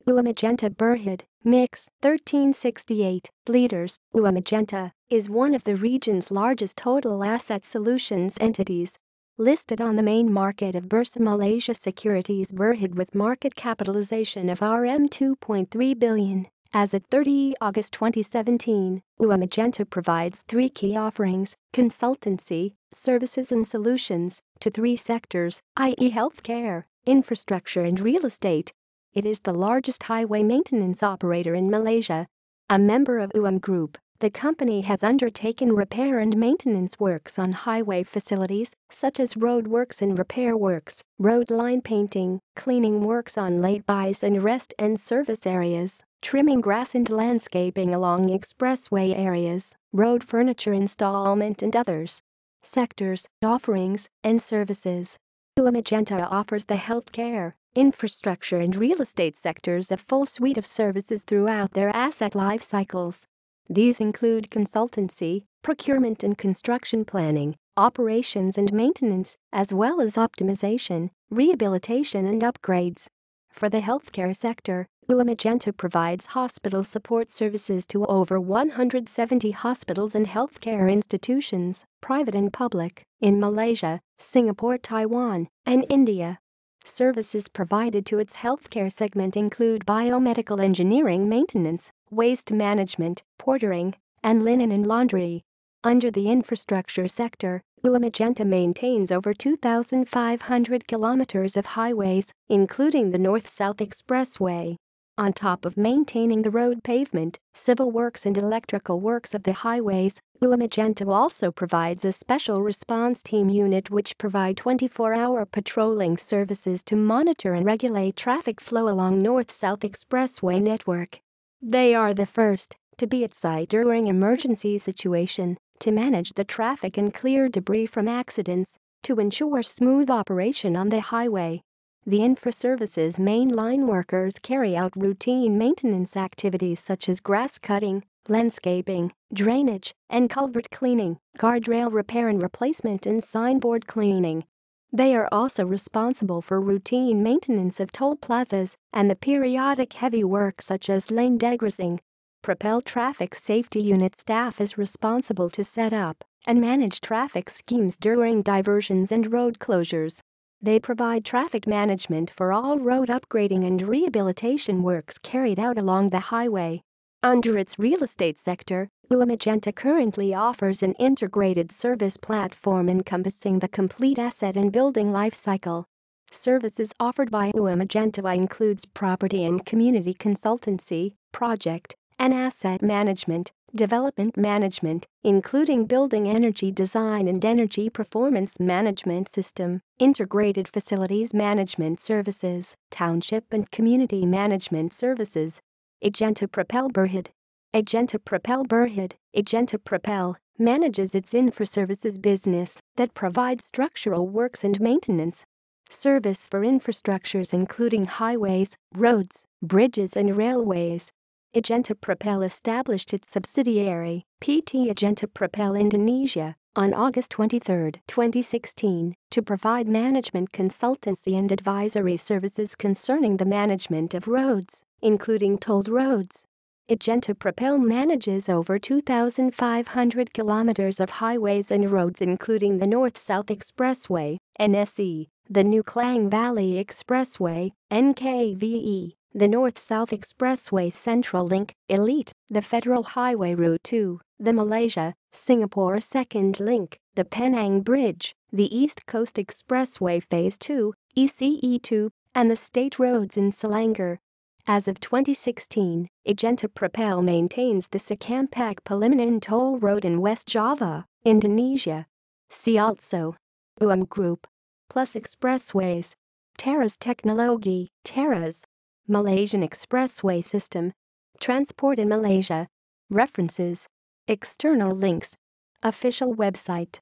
UEM Edgenta Berhad, Mix, 1368, Leaders. UEM Edgenta is one of the region's largest total asset solutions entities. Listed on the main market of Bursa Malaysia Securities Berhad with market capitalization of Rm 2.3 billion. As of 30 August 2017, UEM Edgenta provides three key offerings: consultancy, services and solutions, to three sectors, i.e. healthcare, infrastructure and real estate. It is the largest highway maintenance operator in Malaysia. A member of UEM Group, the company has undertaken repair and maintenance works on highway facilities such as road works and repair works, road line painting, cleaning works on lay-bys and rest and service areas, trimming grass and landscaping along expressway areas, road furniture installment and others. Sectors, offerings, and services. UEM Edgenta offers the healthcare, infrastructure and real estate sectors a full suite of services throughout their asset life cycles. These include consultancy, procurement and construction planning, operations and maintenance, as well as optimization, rehabilitation and upgrades. For the healthcare sector, UEM Edgenta provides hospital support services to over 170 hospitals and healthcare institutions, private and public, in Malaysia, Singapore, Taiwan, and India. Services provided to its healthcare segment include biomedical engineering maintenance, waste management, portering, and linen and laundry. Under the infrastructure sector, UEM Edgenta maintains over 2,500 kilometers of highways, including the North-South Expressway. On top of maintaining the road pavement, civil works and electrical works of the highways, UEM Edgenta also provides a special response team unit which provide 24-hour patrolling services to monitor and regulate traffic flow along North-South Expressway network. They are the first to be at site during emergency situation, to manage the traffic and clear debris from accidents, to ensure smooth operation on the highway. The infra-services main line workers carry out routine maintenance activities such as grass cutting, landscaping, drainage, and culvert cleaning, guardrail repair and replacement and signboard cleaning. They are also responsible for routine maintenance of toll plazas and the periodic heavy work such as lane degrading. Propel Traffic Safety Unit staff is responsible to set up and manage traffic schemes during diversions and road closures. They provide traffic management for all road upgrading and rehabilitation works carried out along the highway. Under its real estate sector, UEM Edgenta currently offers an integrated service platform encompassing the complete asset and building life cycle. Services offered by UEM Edgenta includes property and community consultancy, project and asset management, development management, including building energy design and energy performance management system, integrated facilities management services, township and community management services. Edgenta Berhad. Edgenta Berhad. Edgenta Propel manages its infraservices business that provides structural works and maintenance. Service for infrastructures including highways, roads, bridges and railways. Edgenta Propel established its subsidiary, PT Edgenta Propel Indonesia, on August 23, 2016, to provide management consultancy and advisory services concerning the management of roads, including tolled roads. Edgenta Propel manages over 2,500 kilometers of highways and roads including the North-South Expressway, NSE, the New Klang Valley Expressway, NKVE, the North-South Expressway Central Link, Elite, the Federal Highway Route 2, the Malaysia, Singapore Second Link, the Penang Bridge, the East Coast Expressway Phase 2, ECE2, and the state roads in Selangor. As of 2016, Edgenta Propel maintains the Sekampag Palimanan Toll Road in West Java, Indonesia. See also UEM Group plus Expressways, Teras Teknologi, Teras, Malaysian Expressway System, Transport in Malaysia. References. External links. Official website.